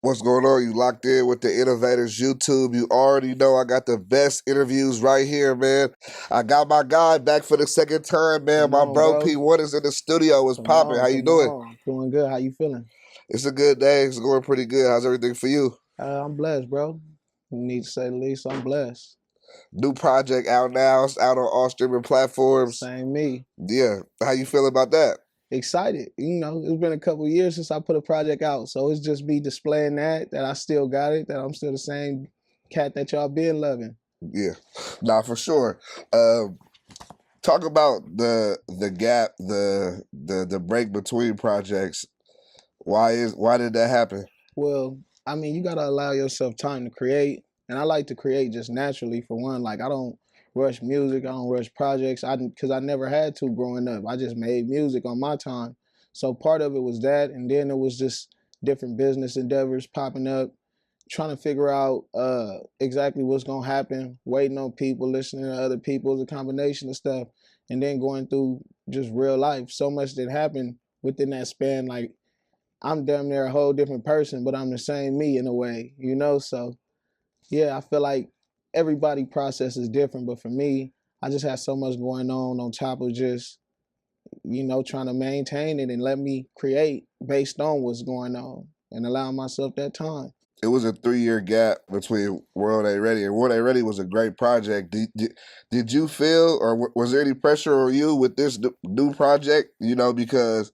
What's going on? You locked in with the Innovators YouTube. You already know I got the best interviews right here, man. I got my guy back for the second time, man. Come My on, bro bro. P1 is in the studio. What's Come popping? How on, you come doing? on. Doing good. How you feeling? It's a good day. It's going pretty good. How's everything for you? I'm blessed, bro. You need to say the least. I'm blessed. New project out now. It's out on all streaming platforms. Same me. Yeah. How you feel about that? Excited. You know, it's been a couple of years since I put a project out, so it's just me displaying that I still got it, that I'm still the same cat that y'all been loving. Yeah. Nah, for sure. Talk about the gap, the break between projects. Why did that happen? Well, I mean, you gotta allow yourself time to create, and I like to create just naturally. For one, like I don't rush music, I don't rush projects. Because I never had to growing up. I just made music on my time. So part of it was that, and then it was just different business endeavors popping up, trying to figure out exactly what's gonna happen, waiting on people, listening to other people, it's a combination of stuff, and then going through just real life. So much that happened within that span, like I'm damn near a whole different person, but I'm the same me in a way, you know? So yeah, I feel like everybody process is different, but for me, I just had so much going on top of just, you know, trying to maintain it and let me create based on what's going on and allow myself that time. It was a 3-year gap between World Ain't Ready, and World Ain't Ready was a great project. Did you feel, or was there any pressure on you with this new project? You know, because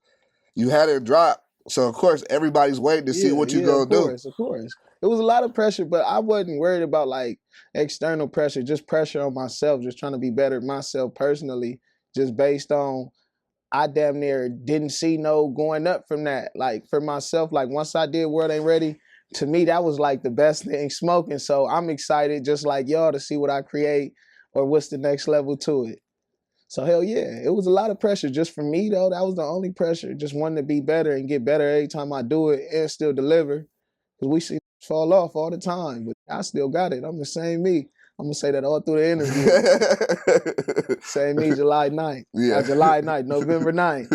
you had it drop, so of course everybody's waiting to see what you Of gonna do. course, of course. It was a lot of pressure, but I wasn't worried about like external pressure, just pressure on myself, just trying to be better myself personally, just based on I damn near didn't see no going up from that. Like for myself, like once I did World Ain't Ready, to me that was like the best thing smoking. So I'm excited just like y'all to see what I create or what's the next level to it. So hell yeah, it was a lot of pressure just for me though. That was the only pressure. Just wanting to be better and get better every time I do it and still deliver. Cause we see fall off all the time, but I still got it. I'm the same me. I'm gonna say that all through the interview. Same me, July 9th. Yeah. July 9th, November 9th.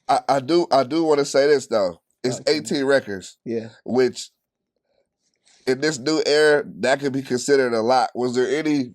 I do want to say this though. It's Talk to me. 18 records, Yeah. which in this new era that could be considered a lot. Was there any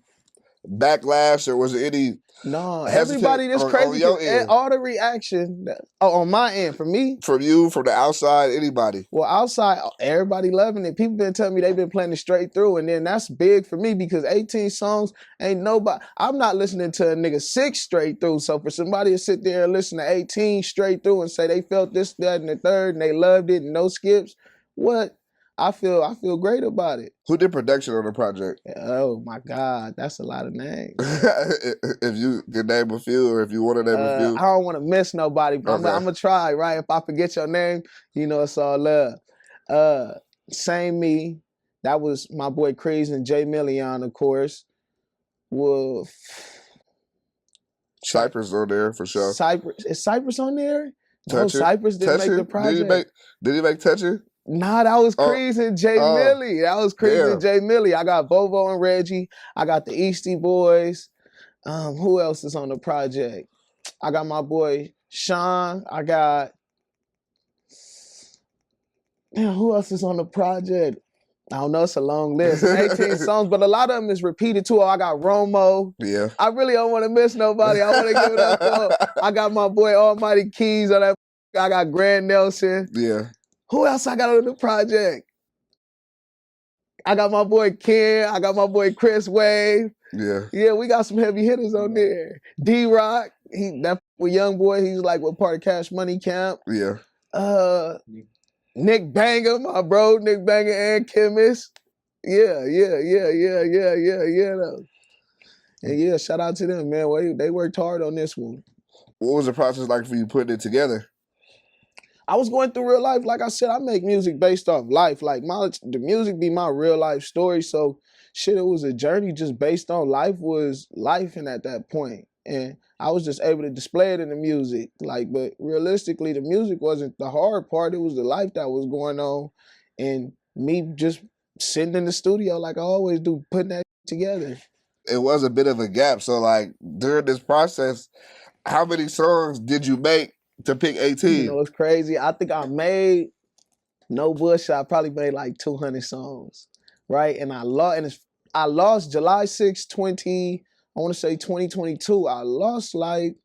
backlash, or was there any No, hesitant everybody that's on crazy your because end? all the reaction on my end for me. From you, from the outside, anybody? Well, outside, everybody loving it. People been telling me they've been playing it straight through, and then that's big for me because 18 songs ain't nobody. I'm not listening to a nigga 6 straight through. So for somebody to sit there and listen to 18 straight through and say they felt this, that, and the third, and they loved it, and no skips, what? I feel great about it. Who did production on the project? Oh my God, that's a lot of names. If you can name a few, or if you want to name a few. I don't want to miss nobody, but Okay. I'm gonna try, right? If I forget your name, you know it's all love. Same me. That was my boy Kreese and Jay Million, of course. Well, Cypress on there for sure. Cypress, is Cypress on there? No, Toucher? Cypress didn't make the project. Did he make Toucher? Nah, that was Kreese and Jay Millie. That was Kreese and Jay Millie. I got Bovo and Reggie. I got the Eastie Boys. Who else is on the project? I got my boy Sean. I got, damn, who else is on the project? I don't know, it's a long list. 18 songs, but a lot of them is repeated too. I got Romo. Yeah. I really don't want to miss nobody. I want to give it up to I got my boy Almighty Keys on that. I got Grand Nelson. Yeah. Who else I got on the project? I got my boy Ken. I got my boy Chris Wave. Yeah. Yeah, we got some heavy hitters on there. D-Rock. That young boy, he's like what part of Cash Money Camp. Yeah. Nick Banger, my bro, Nick Banger and Chemist. Yeah. Though. And yeah, shout out to them, man. They worked hard on this one. What was the process like for you putting it together? I was going through real life. Like I said, I make music based off life. Like the music be my real life story. So shit, it was a journey just based on life was life and at that point. And I was just able to display it in the music. Like, but realistically, the music wasn't the hard part. It was the life that was going on. And me just sitting in the studio like I always do, putting that together. It was a bit of a gap. So like during this process, how many songs did you make to pick 18? You know, it's crazy. I think I made No bullshit. I probably made like 200 songs, right? And I lost July 6, 20. I want to say 2022. I lost like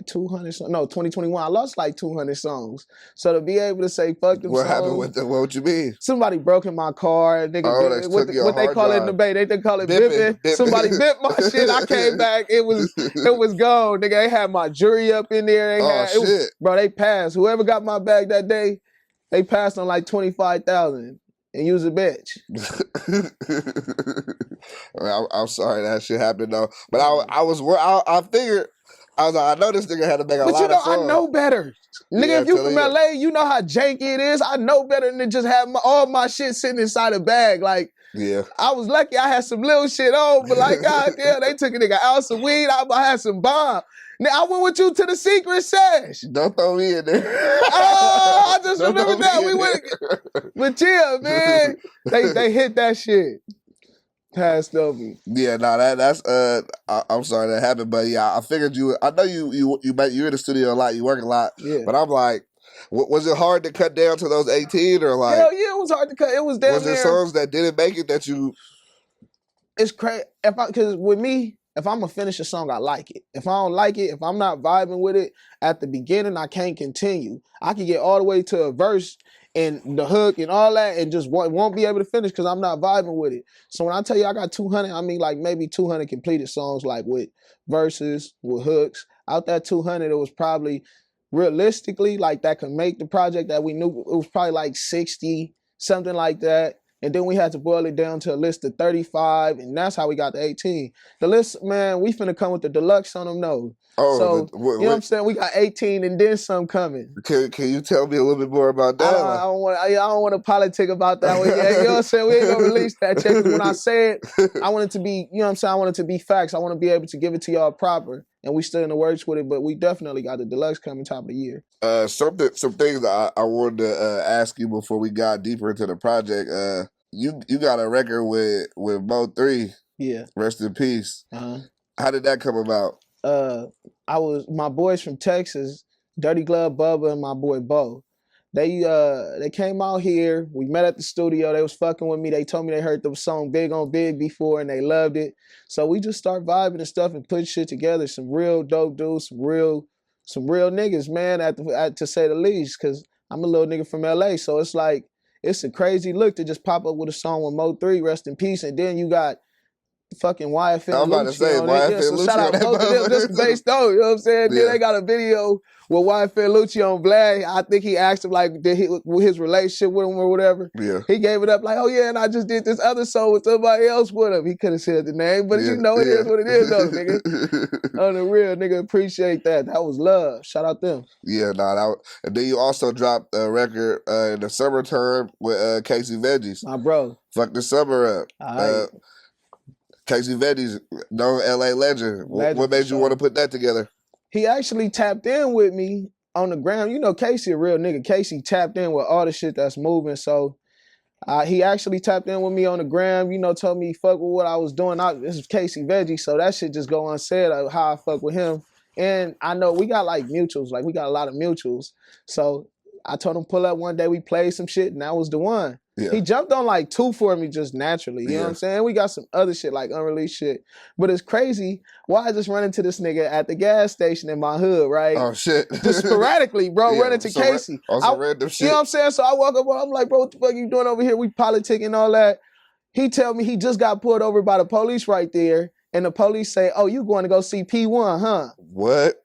200 songs. No, 2021. I lost like 200 songs. So to be able to say fuck them What happened songs. with them? What you mean? Somebody broke in my car, nigga. Oh, they took your What they hard call it in the drive. Bay? They call it Bipping. bipping. Somebody bit my shit. I came back. It was gone, nigga. They had my jury up in there. Shit. Bro, they passed. Whoever got my bag that day, they passed on like 25,000. And use a bitch. I'm sorry that shit happened though, but I figured. I was like, I know this nigga had to make a lot of songs. I know better. Nigga, Yeah, if you from LA, you know how janky it is. I know better than to just have all my shit sitting inside a bag. Like, yeah, I was lucky I had some little shit on, but like, goddamn, they took a nigga ounce of weed. I had some bomb. Now, I went with you to the secret sesh. Don't throw me in there. Oh, I just remember that. We went, but yeah, man, they hit that shit. Passed over. Yeah, no, that's I'm sorry that happened, but yeah, I figured you. I know you're in the studio a lot, you work a lot, yeah. But I'm like, was it hard to cut down to those 18 or like? Hell yeah, it was hard to cut. It was damn. Was there songs that didn't make it that you? It's crazy because with me, if I'm gonna finish a song, I like it. If I don't like it, if I'm not vibing with it at the beginning, I can't continue. I can get all the way to a verse and the hook and all that and just won't be able to finish because I'm not vibing with it. So when I tell you I got 200, I mean like maybe 200 completed songs like with verses, with hooks. Out that 200, it was probably realistically like that could make the project that we knew. It was probably like 60, something like that. And then we had to boil it down to a list of 35, and that's how we got to 18. The list, man, we finna come with the deluxe on them, no. Oh, so, you know what I'm saying? We got 18 and then some coming. Can you tell me a little bit more about that? I don't want to politic about that one yet. You know what I'm saying? We ain't gonna release that check. When I say it, I want it to be, you know what I'm saying? I want it to be facts. I want to be able to give it to y'all proper. And we still in the works with it, but we definitely got the deluxe coming top of the year. Some things I wanted to ask you before we got deeper into the project. You got a record with MO3. Yeah. Rest in peace. Uh-huh. How did that come about? My boys from Texas, Dirty Glove Bubba and my boy Bo. They came out here. We met at the studio. They was fucking with me. They told me they heard the song Big on Big before and they loved it. So we just start vibing and stuff and putting shit together. Some real dope dudes, some real niggas, man, to say the least, because I'm a little nigga from LA. So it's like, it's a crazy look to just pop up with a song with Mo3, rest in peace, and then you got fucking Yfn Lucci. I'm about to say Yfn Lucci. Shout out both of them, just based on, you know what I'm saying? Yeah. Then they got a video with Yfn Lucci on Vlad. I think he asked him like his relationship with him or whatever. Yeah. He gave it up like, oh yeah, and I just did this other song with somebody else with him. He could have said the name, but you know it is what it is though, nigga. On the real, nigga, appreciate that. That was love. Shout out them. Yeah, and then you also dropped a record in the summertime with Casey Veggies. My bro. Fuck the summer up. Right. Casey Veggies, known LA legend. What made you want to put that together? He actually tapped in with me on the ground. You know, Casey a real nigga. Casey tapped in with all the shit that's moving. So he actually tapped in with me on the gram, you know, told me fuck with what I was doing. This is Casey Veggie, so that shit just go unsaid how I fuck with him. And I know we got like mutuals, like we got a lot of mutuals. So I told him pull up one day, we played some shit, and that was the one. Yeah. He jumped on like 2 for me just naturally, you know what I'm saying? We got some other shit, like unreleased shit. But it's crazy, why I just run into this nigga at the gas station in my hood, right? Oh, shit. Just sporadically, bro, run into Casey. Random shit. You know what I'm saying? So I walk up, I'm like, bro, what the fuck you doing over here? We politicking and all that. He tell me he just got pulled over by the police right there, and the police say, oh, you going to go see P1, huh? What?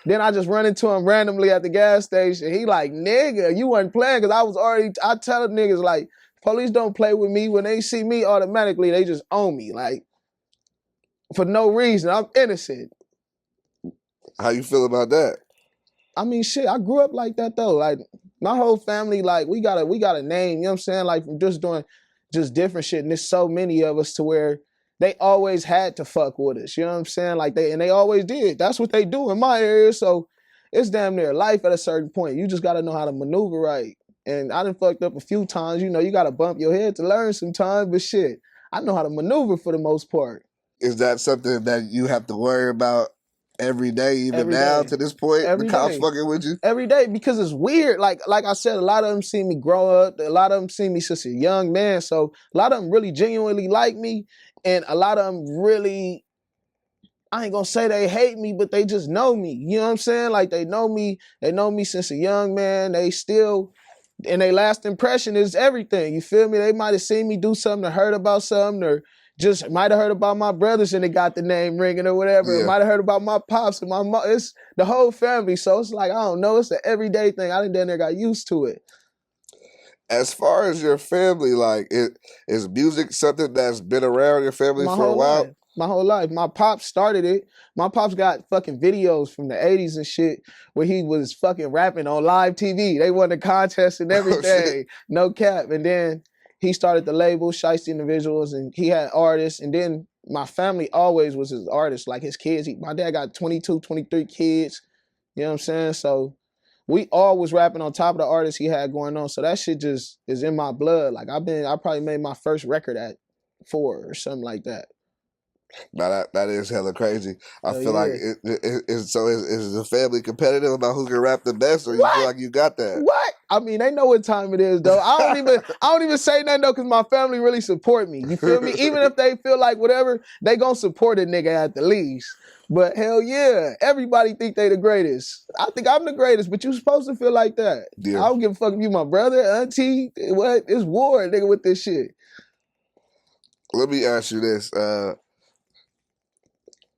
Then I just run into him randomly at the gas station. He like, nigga, you wasn't playing, because I tell the niggas like, police don't play with me. When they see me, automatically they just own me, like, for no reason. I'm innocent. How you feel about that? I mean, shit, I grew up like that though. Like, my whole family, like, we got a name, you know what I'm saying? Like, from just doing just different shit, and there's so many of us to where they always had to fuck with us, you know what I'm saying? Like, they always did. That's what they do in my area, so it's damn near life at a certain point. You just gotta know how to maneuver right. And I done fucked up a few times, you know, you gotta bump your head to learn sometimes, but shit, I know how to maneuver for the most part. Is that something that you have to worry about every day, even every now day, to this point, the every cops day. fucking with you? Every day, because it's weird. Like I said, a lot of them see me grow up. A lot of them see me since a young man. So a lot of them really genuinely like me, and a lot of them really, I ain't gonna say they hate me, but they just know me. You know what I'm saying? Like they know me. They know me since a young man. They still, and their last impression is everything. You feel me? They might have seen me do something or heard about something, or just might have heard about my brothers and they got the name ringing or whatever. Yeah. Might have heard about my pops and my mom. It's the whole family. So it's like, I don't know. It's an everyday thing. I done down there got used to it. As far as your family, like, is music something that's been around your family My for a whole while? life. My whole life. My pops started it. My pops got fucking videos from the 80s and shit where he was fucking rapping on live TV. They won the contest and Oh, everything. shit. No cap. And then he started the label, Shiesty Individuals, and he had artists. And then my family always was his artists, like his kids. My dad got 22, 23 kids. You know what I'm saying? So we all was rapping on top of the artists he had going on. So that shit just is in my blood. Like I probably made my first record at 4 or something like that. Now that is hella crazy. I Hell feel like yeah. is the family competitive about who can rap the best, or you feel What? like you got that? What? I mean, they know what time it is, though. I don't even say nothing though, because my family really support me. You feel me? Even if they feel like whatever, they gonna support a nigga at the least. But hell yeah, everybody think they the greatest. I think I'm the greatest, but you supposed to feel like that. Yeah. I don't give a fuck if you my brother, auntie, what? It's war, nigga, with this shit. Let me ask you this: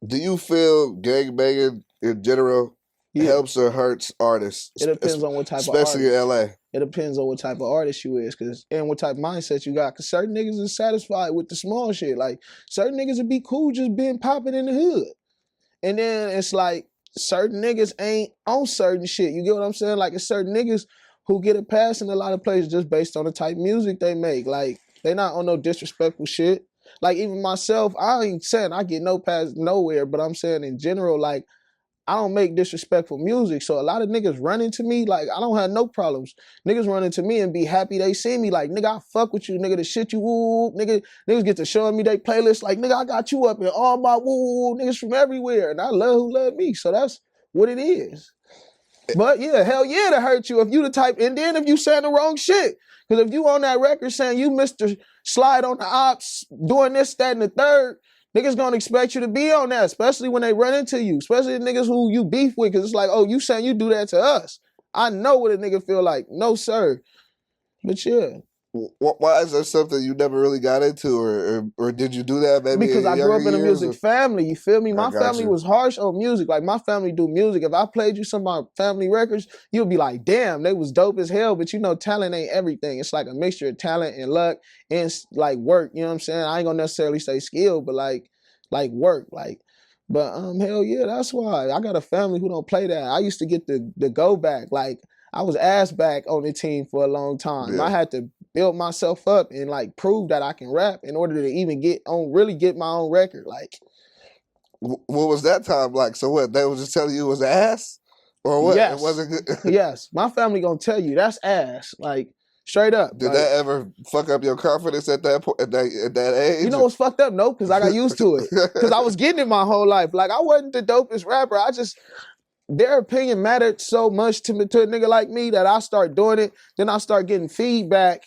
do you feel gangbanging in general Yeah. helps or hurts artists? It depends on what type of especially in LA. It depends on what type of artist you is, and what type of mindset you got. Cause certain niggas is satisfied with the small shit. Like certain niggas would be cool just being popping in the hood. And then it's like certain niggas ain't on certain shit. You get what I'm saying? Like it's certain niggas who get a pass in a lot of places just based on the type of music they make. Like they not on no disrespectful shit. Like even myself, I ain't saying I get no pass nowhere, but I'm saying in general, like I don't make disrespectful music. So a lot of niggas run into me, like I don't have no problems. Niggas run into me and be happy they see me. Like, nigga, I fuck with you, nigga, the shit you woo, niggas get to showing me they playlist. Like, nigga, I got you up in all my woo, niggas from everywhere. And I love who love me. So that's what it is. But yeah, hell yeah, to hurt you if you the type, and then if you saying the wrong shit. Because if you on that record saying you Mr. Slide on the ops, doing this, that, and the third, niggas gonna expect you to be on that, especially when they run into you, especially the niggas who you beef with, because it's like, oh, you saying you do that to us. I know what a nigga feel like. No, sir. But yeah. Why is that something you never really got into, or did you do that maybe Because in I grew up younger in a years? music family, you feel me? I My got family you. was harsh on music. Like my family do music. If I played you some of my family records, you'll be like, damn, they was dope as hell. But you know, talent ain't everything. It's like a mixture of talent and luck and like work. You know what I'm saying? I ain't gonna necessarily say skill, but like work. But hell yeah, that's why. I got a family who don't play that. I used to get the go back. Like I was ass back on the team for a long time. Yeah. I had to build myself up and like prove that I can rap in order to even really get my own record. Like, what was that time like? So what? They was just telling you it was ass, or what? yes, It wasn't good. yes, my family gonna tell you that's ass. Like straight up. Did Like, that ever fuck up your confidence at that point, at that age? you know what's fucked up? No, because I got used to it. Because I was getting it my whole life. Like I wasn't the dopest rapper. Their opinion mattered so much to a nigga like me that I start doing it. Then I start getting feedback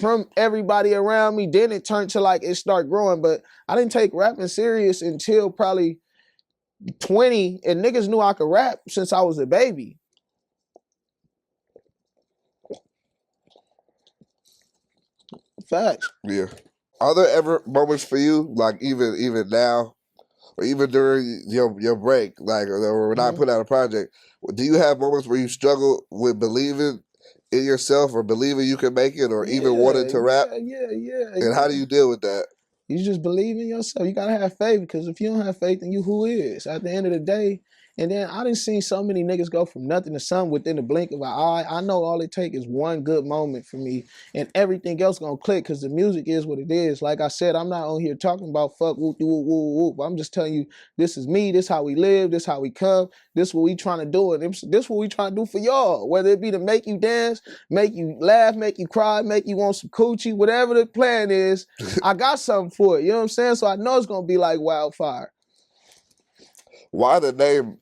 from everybody around me. Then it turned to like it start growing. But I didn't take rapping serious until probably 20, and niggas knew I could rap since I was a baby. Facts. Yeah. Are there ever moments for you, like even now, or even during your break, like or when I put out a project, do you have moments where you struggle with believing in yourself or believing you can make it, or even wanting to rap? Yeah. And how do you deal with that? You just believe in yourself. You gotta have faith, because if you don't have faith in you, who is? At the end of the day, and then I done seen so many niggas go from nothing to something within the blink of an eye. I know all it takes is one good moment for me, and everything else gonna click, because the music is what it is. Like I said, I'm not on here talking about fuck whoop whoop whoop whoop. I'm just telling you, this is me, this how we live, this how we come, this what we trying to do, and this what we trying to do for y'all. Whether it be to make you dance, make you laugh, make you cry, make you want some coochie, whatever the plan is, I got something for it. You know what I'm saying? So I know it's gonna be like wildfire. Why the name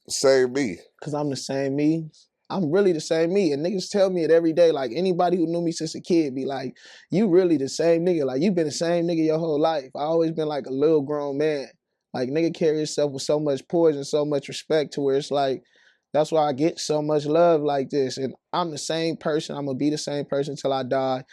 Same Me? Cause I'm the same me. I'm really the same me. And niggas tell me it every day. Like anybody who knew me since a kid be like, you really the same nigga. Like you been the same nigga your whole life. I always been like a little grown man. Like nigga carry himself with so much poise and so much respect to where it's like, that's why I get so much love like this. And I'm the same person. I'm gonna be the same person till I die.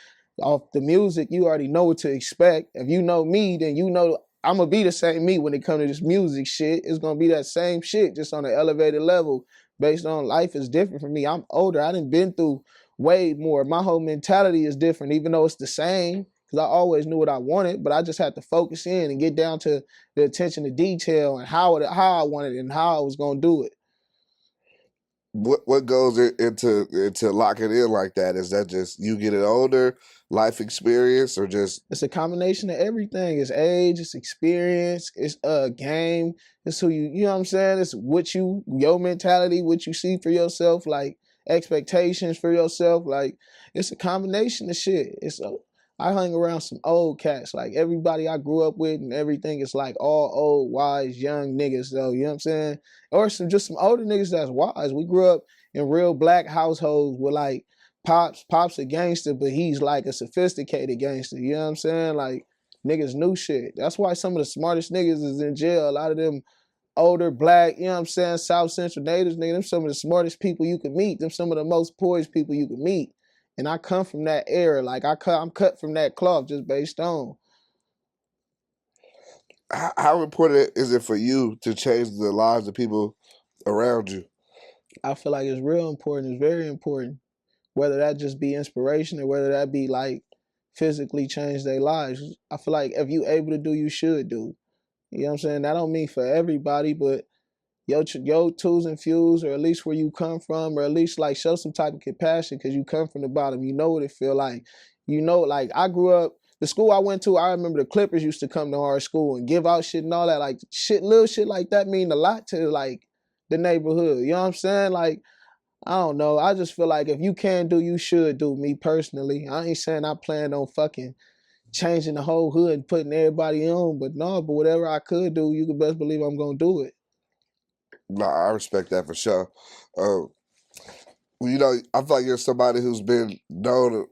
Off the music, you already know what to expect. If you know me, then you know I'm gonna be the same me when it comes to this music shit. It's gonna be that same shit, just on an elevated level based on life is different for me. I'm older. I done been through way more. My whole mentality is different, even though it's the same. Because I always knew what I wanted, but I just had to focus in and get down to the attention to detail and how I wanted it and how I was gonna do it. What goes into locking in like that? Is that just you getting older, life experience, or just It's a combination of everything. It's age, it's experience, it's a game. It's who you know what I'm saying? It's what your mentality, what you see for yourself, like expectations for yourself. Like it's a combination of shit. I hung around some old cats, like everybody I grew up with and everything is like all old, wise, young niggas though, you know what I'm saying? Or some older niggas that's wise. We grew up in real black households with like Pop's a gangster, but he's like a sophisticated gangster. You know what I'm saying? Like niggas knew shit. That's why some of the smartest niggas is in jail. A lot of them older black, you know what I'm saying, South Central natives, nigga, them some of the smartest people you can meet. Them some of the most poised people you can meet. And I come from that era. Like I'm cut from that cloth just based on. how important is it for you to change the lives of people around you? I feel like it's real important. It's very important. Whether that just be inspiration or whether that be like physically change their lives. I feel like if you able to do, you should do. You know what I'm saying? That don't mean for everybody, but your tools and fuels, or at least where you come from, or at least like show some type of compassion because you come from the bottom. You know what it feel like. You know, like I grew up, the school I went to, I remember the Clippers used to come to our school and give out shit and all that. Like shit, little shit like that mean a lot to like the neighborhood. You know what I'm saying? Like, I don't know. I just feel like if you can do, you should do, me personally. I ain't saying I plan on fucking changing the whole hood and putting everybody on, but no, but whatever I could do, you can best believe I'm gonna do it. Nah, I respect that for sure. Uh, you know, I feel like you're somebody who's been known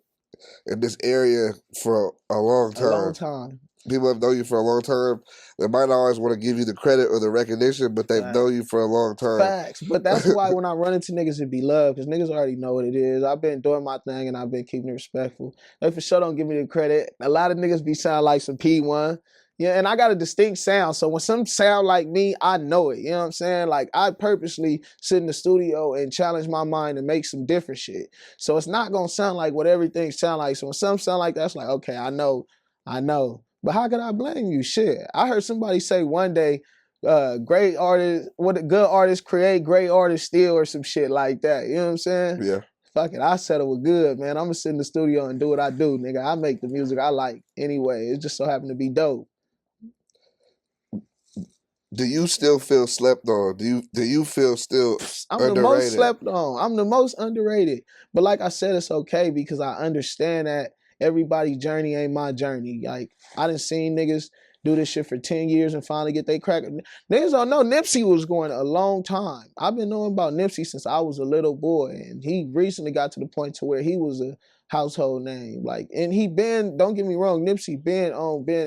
in this area for a long A long time. time. People have known you for a long time. They might not always want to give you the credit or the recognition, but they've known you for a long time. Facts. But that's why when I run into niggas, it be love, because niggas already know what it is. I've been doing my thing and I've been keeping it respectful. They for sure don't give me the credit. A lot of niggas be sound like some P1. Yeah, and I got a distinct sound. So when some sound like me, I know it. You know what I'm saying? Like I purposely sit in the studio and challenge my mind and make some different shit. So it's not gonna sound like what everything sound like. So when some sound like that, it's like, okay, I know, I know. But how could I blame you? Shit. I heard somebody say one day, great artists, what good artists create, great artists steal, or some shit like that. You know what I'm saying? Yeah. Fuck it, I settle with good, man. I'm gonna sit in the studio and do what I do, nigga. I make the music I like anyway. It just so happened to be dope. Do you still feel slept on? Do you feel still I'm the most underrated? slept on. I'm the most underrated. But like I said, it's okay because I understand that everybody's journey ain't my journey. Like I done seen niggas do this shit for 10 years and finally get they crack. Niggas don't know Nipsey was going a long time. I've been knowing about Nipsey since I was a little boy. And he recently got to the point to where he was a household name. Like, and he been, don't get me wrong, Nipsey been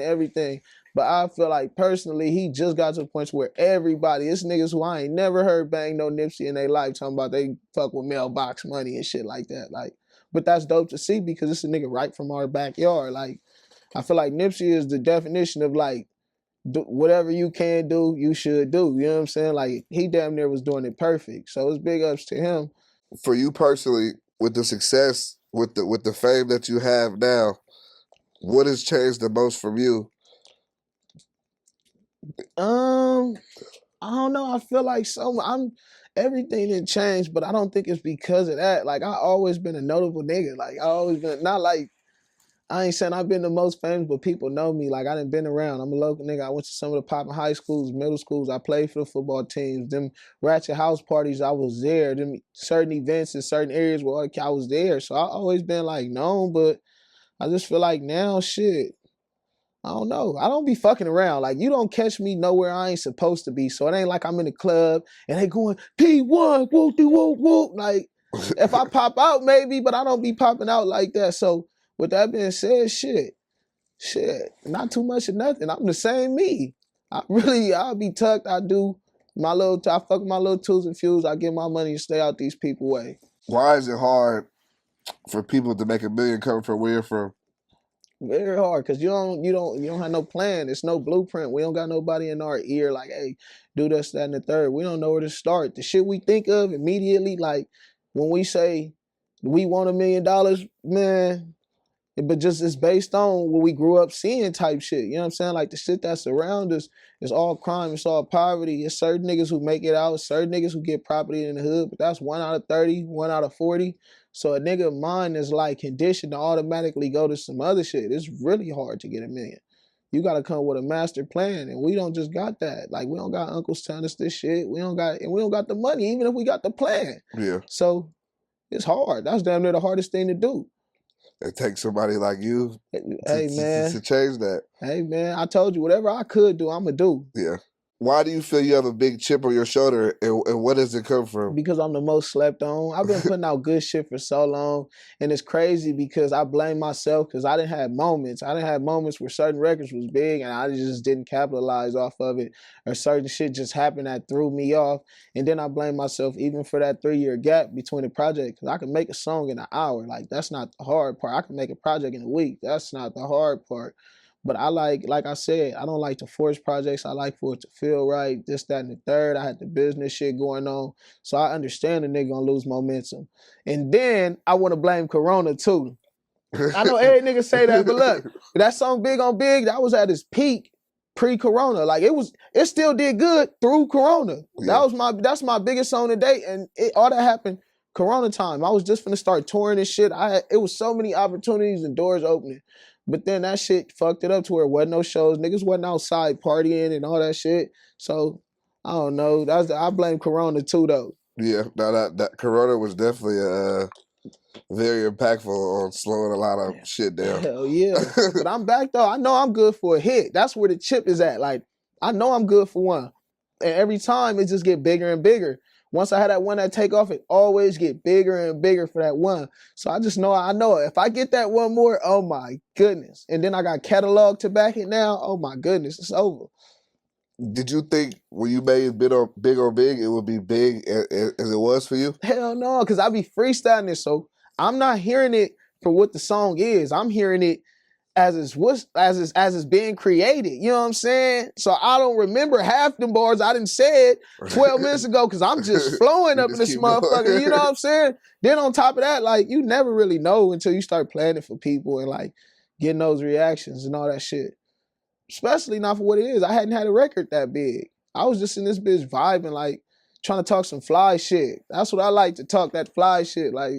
everything. But I feel like personally, he just got to the point where everybody, it's niggas who I ain't never heard bang no Nipsey in their life talking about they fuck with mailbox money and shit like that. Like, but that's dope to see because it's a nigga right from our backyard. Like, I feel like Nipsey is the definition of like, whatever you can do, you should do. You know what I'm saying? Like, he damn near was doing it perfect. So it's big ups to him. For you personally, with the success, with the fame that you have now, what has changed the most from you? Um, I don't know. I feel like everything didn't change, but I don't think it's because of that. Like I always been a notable nigga. Like I always been not like I ain't saying I've been the most famous, but people know me. Like I done been around. I'm a local nigga. I went to some of the poppin' high schools, middle schools. I played for the football teams. Them ratchet house parties, I was there. Them certain events in certain areas where I was there. So I always been like known, but I just feel like now shit. I don't know. I don't be fucking around. Like, you don't catch me nowhere I ain't supposed to be. So it ain't like I'm in the club and they going, P1, whoop, de whoop, whoop. Like, if I pop out, maybe, but I don't be popping out like that. So with that being said, shit, not too much of nothing. I'm the same me. I'll be tucked. I fuck my little twos and fews. I get my money and stay out these people way. Why is it hard for people to make $1 million coming from where you're from? Very hard, because you don't have no plan. It's no blueprint. We don't got nobody in our ear like, hey, do this, that, and the third. We don't know where to start. The shit we think of immediately, like when we say we want $1 million, man, but just it's based on what we grew up seeing type shit. You know what I'm saying? Like the shit that surround us is all crime, it's all poverty. It's certain niggas who make it out, certain niggas who get property in the hood, but that's 1 out of 30, 1 out of 40. So a nigga mind is like conditioned to automatically go to some other shit. It's really hard to get $1 million. You gotta come with a master plan, and we don't just got that. Like we don't got uncles telling us this shit. We don't got the money, even if we got the plan. Yeah. So it's hard. That's damn near the hardest thing to do. It takes somebody like you man. to change that. Hey, man, I told you, whatever I could do, I'm going to do. Yeah. Why do you feel you have a big chip on your shoulder, and where does it come from? Because I'm the most slept on. I've been putting out good shit for so long, and it's crazy because I blame myself because I didn't have moments. I didn't have moments where certain records was big and I just didn't capitalize off of it, or certain shit just happened that threw me off. And then I blame myself even for that 3-year gap between the project, because I can make a song in an hour. Like, that's not the hard part. I can make a project in a week. That's not the hard part. But I like I said, I don't like to force projects. I like for it to feel right, this, that, and the third. I had the business shit going on. So I understand the nigga gonna lose momentum. And then I want to blame Corona too. I know every nigga say that, but look, that song Big on Big, that was at its peak pre-Corona. Like it still did good through Corona. Yeah. That's my biggest song to date. And all that happened Corona time. I was just finna start touring and shit. It was so many opportunities and doors opening. But then that shit fucked it up to where there wasn't no shows. Niggas wasn't outside partying and all that shit. So, I don't know. I blame Corona too, though. Yeah, that Corona was definitely very impactful on slowing a lot of shit down. Hell yeah. But I'm back, though. I know I'm good for a hit. That's where the chip is at. Like, I know I'm good for one. And every time it just get bigger and bigger. Once I had that one that take off, it always get bigger and bigger for that one. So I know if I get that one more, oh my goodness. And then I got catalog to back it now. Oh my goodness, it's over. Did you think when you made Big on Big, it would be big as it was for you? Hell no, because I be freestyling it. So I'm not hearing it for what the song is. I'm hearing it as it's being created. You know what I'm saying? So I don't remember half them bars I done said 12 minutes ago because I'm just flowing up in this motherfucker. You know what I'm saying? Then on top of that, like, you never really know until you start playing it for people and like getting those reactions and all that shit. Especially not for what it is. I hadn't had a record that big. I was just in this bitch vibing, like trying to talk some fly shit. That's what I like to talk, that fly shit. Like,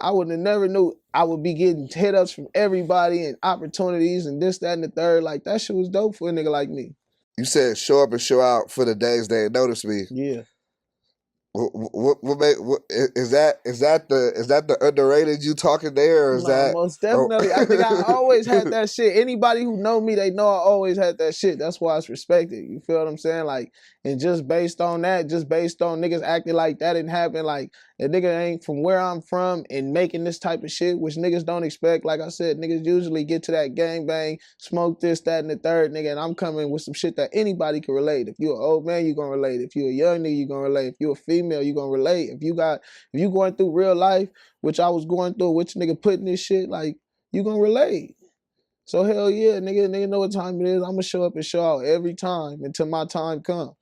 I would have never knew I would be getting hit ups from everybody and opportunities and this, that, and the third. Like, that shit was dope for a nigga like me. You said show up and show out for the days they ain't noticed me. Yeah. Is that the underrated you talking there, or is that most definitely? I think I always had that shit. Anybody who know me, they know I always had that shit. That's why it's respected. You feel what I'm saying? Like, and just based on that, just based on niggas acting like that didn't happen, like a nigga ain't from where I'm from and making this type of shit, which niggas don't expect. Like I said, niggas usually get to that gangbang, smoke this, that, and the third, nigga, and I'm coming with some shit that anybody can relate. If you an old man, you gonna relate. If you a young nigga, you gonna relate. If you a female, you gonna relate. If you going through real life, which I was going through, which nigga putting this shit, like, you gonna relate. So hell yeah, nigga know what time it is. I'm gonna show up and show out every time until my time comes.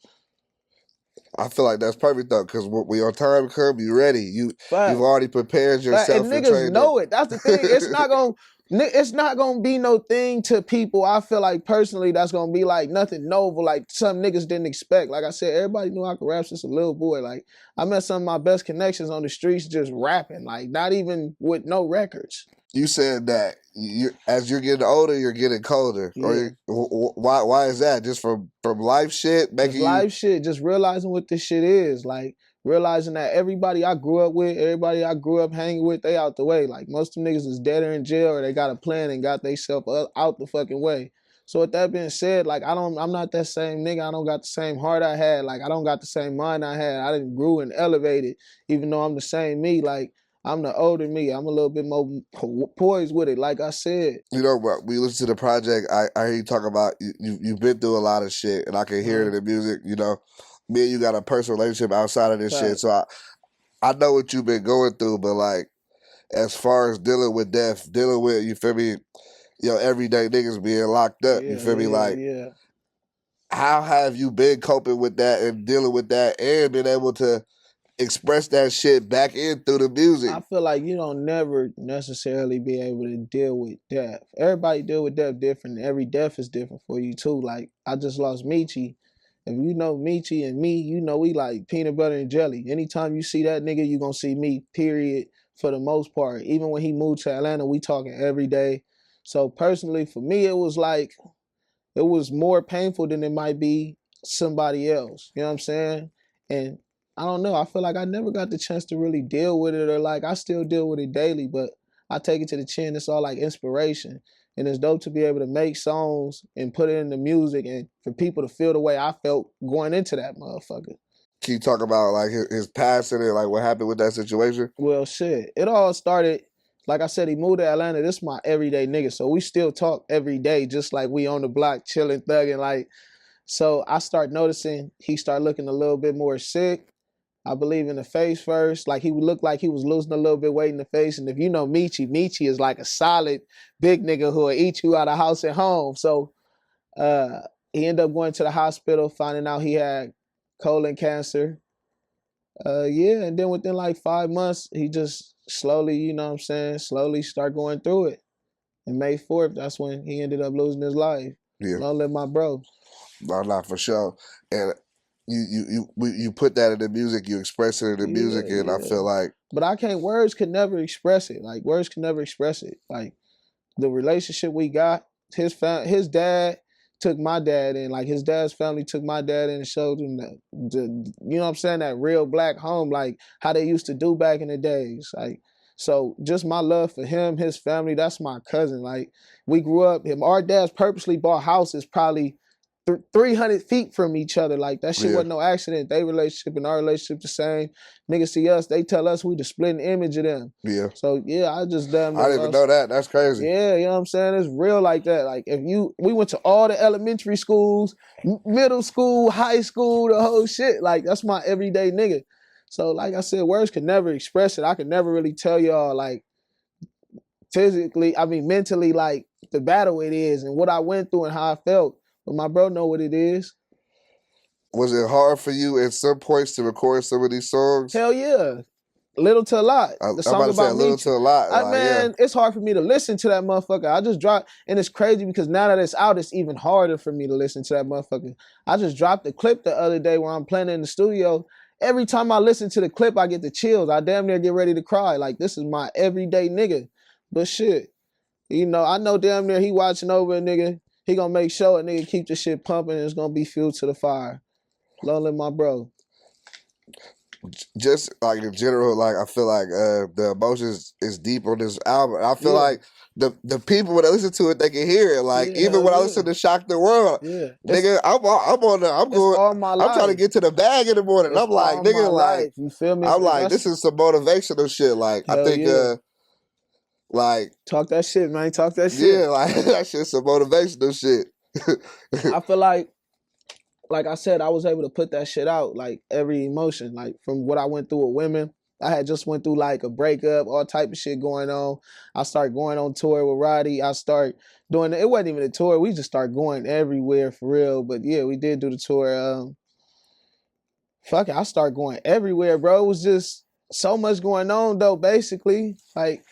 I feel like that's perfect though, because when your time comes, you ready. You've already prepared yourself. And niggas know it. That's the thing. It's not gonna be no thing to people. I feel like personally, that's gonna be like nothing novel, like some niggas didn't expect. Like I said, everybody knew I could rap since a little boy. Like, I met some of my best connections on the streets just rapping, like not even with no records. You said that as you're getting older, you're getting colder. Yeah. Or why is that? Just from life shit? Just life shit. Just realizing what this shit is. Like, realizing that everybody I grew up with, everybody I grew up hanging with, they out the way. Like most of them niggas is dead or in jail, or they got a plan and got themselves out the fucking way. So with that being said, like I'm not that same nigga. I don't got the same heart I had. Like I don't got the same mind I had. I didn't grew and elevated, even though I'm the same me. Like I'm the older me. I'm a little bit more poised with it. Like I said, You know, but we listen to the project. I hear you talk about you've been through a lot of shit, and I can hear it in the music. You know, me and you got a personal relationship outside of this shit, fact. so I know what you've been going through. But like, as far as dealing with death, dealing with, you feel me, you know, everyday niggas being locked up. You Yeah, feel me, yeah, like. yeah. How have you been coping with that and dealing with that and being able to express that shit back in through the music? I feel like you don't never necessarily be able to deal with death. Everybody deal with death different. Every death is different for you too. Like I just lost Meechie. If you know Meechie and me, you know we like peanut butter and jelly. Anytime you see that nigga, you gonna see me, period, for the most part. Even when he moved to Atlanta, we talking every day. So personally, for me, it was more painful than it might be somebody else. You know what I'm saying? And I don't know. I feel like I never got the chance to really deal with it, or like I still deal with it daily, but I take it to the chin. It's all like inspiration. And it's dope to be able to make songs and put it in the music and for people to feel the way I felt going into that motherfucker. Can you talk about like his passing and like what happened with that situation? Well, shit. It all started, like I said, he moved to Atlanta. This is my everyday nigga. So we still talk every day, just like we on the block chilling, thugging. Like, so I start noticing he started looking a little bit more sick. I believe in the face first. Like he would look like he was losing a little bit weight in the face. And if you know Meechie, Meechie is like a solid big nigga who will eat you out of house and home. So uh, he ended up going to the hospital, finding out he had colon cancer. Yeah, and then within like 5 months, he just slowly, you know what I'm saying, slowly start going through it. And May 4th, that's when he ended up losing his life. Yeah, Long live my bro. no, not for sure. And you put that in the music, you express it in the music, Yeah, and I yeah. feel like But I can't, words could never express it. Like, words can never express it. Like, the relationship we got, his dad took my dad in, like his dad's family took my dad in and showed him that, you know what I'm saying, that real black home, like how they used to do back in the days. Like, so just my love for him, his family, that's my cousin. Like we grew up, our dads purposely bought houses probably 300 feet from each other. Like that shit yeah, wasn't no accident. They relationship and our relationship the same. Niggas see us, they tell us we the splitting image of them. yeah. So yeah, I just damn I near didn't even lost. know that. That's crazy. Yeah, you know what I'm saying? It's real like that. Like if we went to all the elementary schools, middle school, high school, the whole shit. Like that's my everyday nigga. So like I said, words could never express it. I could never really tell y'all like physically, I mean mentally, like the battle it is and what I went through and how I felt. But my bro know what it is. Was it hard for you at some points to record some of these songs? Hell yeah. Little to a lot. The I'm about song to say a about little to Meechie. a lot. Like, yeah, Man, it's hard for me to listen to that motherfucker. I just dropped, and it's crazy because now that it's out, it's even harder for me to listen to that motherfucker. I just dropped a clip the other day where I'm playing in the studio. Every time I listen to the clip, I get the chills. I damn near get ready to cry. Like, this is my everyday nigga. But shit, you know, I know damn near he watching over a nigga. He gonna make sure a nigga keep the shit pumping and it's gonna be fuel to the fire. Long live my bro. just like in general, like I feel like the emotions is deep on this album. I feel Yeah. like the people when they listen to it, they can hear it. Like Yeah, even hell when I yeah. listen to Shock the World, Yeah. nigga, I'm on the, I'm It's going, all my I'm trying to life. get to the bag in the morning. It's I'm like, all my nigga, like life. You feel me? I'm like, That's this is some motivational shit. Like I hell think, yeah. like Talk that shit, man. Talk that yeah, shit. like that shit's some motivational shit. I feel like I said, I was able to put that shit out, like every emotion, like from what I went through with women. I had just went through like a breakup, all type of shit going on. I started going on tour with Roddy. I start doing it wasn't even a tour. We just started going everywhere for real. But yeah, we did do the tour. Fuck it, I started going everywhere, bro. It was just so much going on though, basically. Like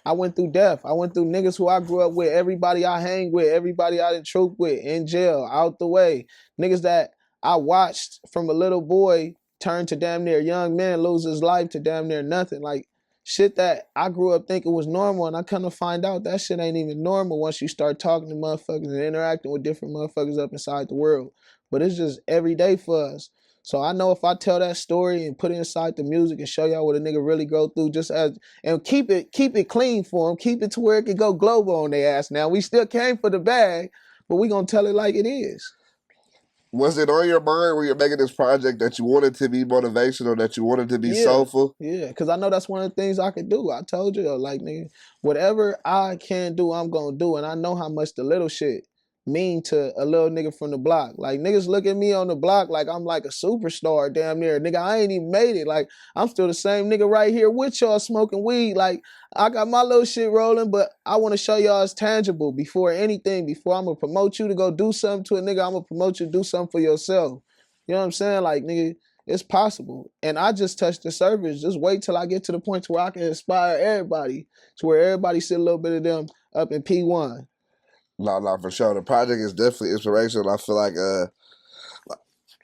I went through death. I went through niggas who I grew up with, everybody I hang with, everybody I done troop with, in jail, out the way. Niggas that I watched from a little boy turn to damn near a young man, lose his life to damn near nothing. Like shit that I grew up thinking was normal, and I kind of find out that shit ain't even normal once you start talking to motherfuckers and interacting with different motherfuckers up inside the world. But it's just every day for us. So I know if I tell that story and put it inside the music and show y'all what a nigga really go through, just as and keep it clean for them, keep it to where it can go global on their ass. Now we still came for the bag, but we gonna tell it like it is. Was it on your mind when you're making this project that you wanted to be motivational, that you wanted to be soulful? Yeah, because I know that's one of the things I could do. I told you, like, nigga, whatever I can do, I'm gonna do, and I know how much the little shit mean to a little nigga from the block. Like, niggas look at me on the block like I'm like a superstar damn near. Nigga, I ain't even made it. Like, I'm still the same nigga right here with y'all smoking weed. Like, I got my little shit rolling, but I want to show y'all it's tangible before anything. Before I'm gonna promote you to go do something to a nigga, I'm gonna promote you to do something for yourself. You know what I'm saying? Like, nigga, it's possible. And I just touched the surface. Just wait till I get to the point to where I can inspire everybody, to where everybody see a little bit of them up in P1. No, for sure. The project is definitely inspirational. I feel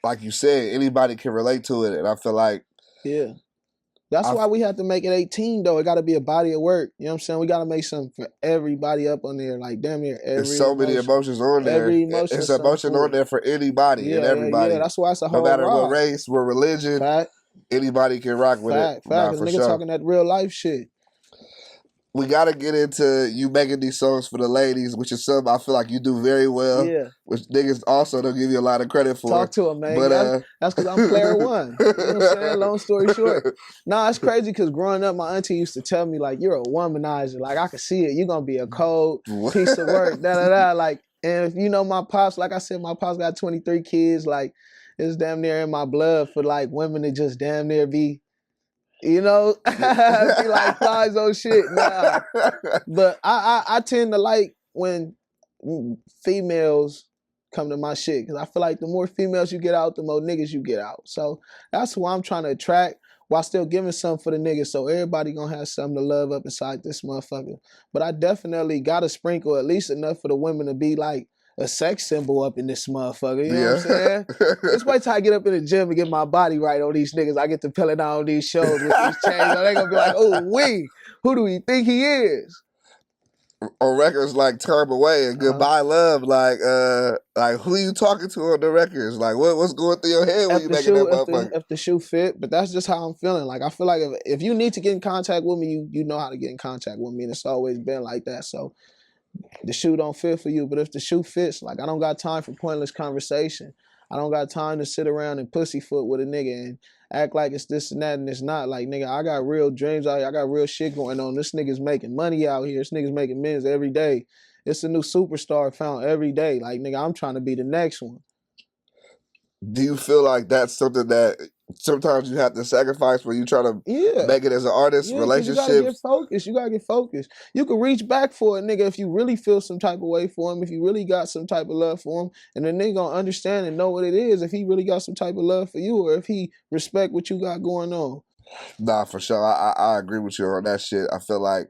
like you said, anybody can relate to it, and I feel like that's why we have to make it 18 though. It got to be a body of work. You know what I'm saying? We got to make something for everybody up on there, like damn near every. There's so many emotions on there. Every emotion. It's emotion on there for anybody and everybody. Yeah, that's why it's a whole no matter ride. what race, what religion, anybody can rock with it. Fact, for nigga sure. Talking that real life shit. We got to get into you making these songs for the ladies, which is something I feel like you do very well. Yeah. Which niggas also don't give you a lot of credit for. Talk to them, man. But that's because I'm player one. You know what I'm saying? Long story short. Nah, it's crazy because growing up, my auntie used to tell me, like, you're a womanizer. Like, I can see it. You're going to be a cold piece of work. Da-da-da. Like, and if you know my pops, like I said, my pops got 23 kids. Like, it's damn near in my blood for, like, women to just damn near be, you know, be like flies on shit. Nah. But I tend to like when females come to my shit, because I feel like the more females you get out, the more niggas you get out. So that's who I'm trying to attract while still giving something for the niggas. So everybody gonna have something to love up inside this motherfucker. But I definitely gotta sprinkle at least enough for the women to be like a sex symbol up in this motherfucker. You know what I'm saying? Just wait till I get up in the gym and get my body right on these niggas. I get to pelling out on these shows with these chains. They gonna be like, oh, who do he think he is? On records like Turn Away and Goodbye Love, like who you talking to on the records? Like what's going through your head when you making that motherfucker? If the shoe fit, but that's just how I'm feeling. Like I feel like if you need to get in contact with me, you know how to get in contact with me, and it's always been like that. So the shoe don't fit for you, but if the shoe fits, like I don't got time for pointless conversation. I don't got time to sit around and pussyfoot with a nigga and act like it's this and that and it's not. Like, nigga, I got real dreams out here. I got real shit going on. This nigga's making money out here. This nigga's making millions every day. It's a new superstar found every day. Like, nigga, I'm trying to be the next one. Do you feel like that's something that sometimes you have to sacrifice when you try to make it as an artist? Relationships. You gotta get focused. You gotta get focused. You can reach back for a nigga if you really feel some type of way for him, if you really got some type of love for him, and the nigga gonna understand and know what it is if he really got some type of love for you or if he respect what you got going on. Nah, for sure. I agree with you on that shit. I feel like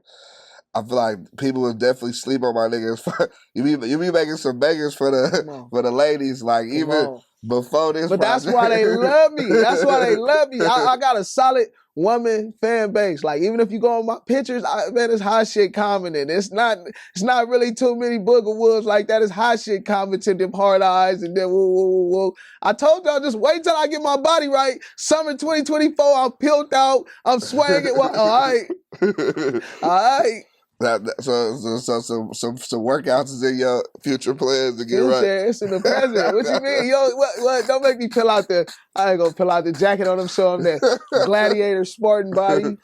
people will definitely sleep on my niggas. you be making some bangers for the ladies, like even before this. But that's why they love me. That's why they love me. I got a solid woman fan base. Like even if you go on my pictures, man, it's hot shit commenting. It's not really too many booger wolves like that. It's hot shit commenting, them hard eyes and then whoa. I told y'all just wait till I get my body right. Summer 2024, I'm peeled out. I'm swanging. Well, all right. So some workouts is in your future plans to get right. It's in the present. What you mean? Yo, what? Don't make me pull out I ain't gonna pull out the jacket on him, show him that gladiator Spartan body.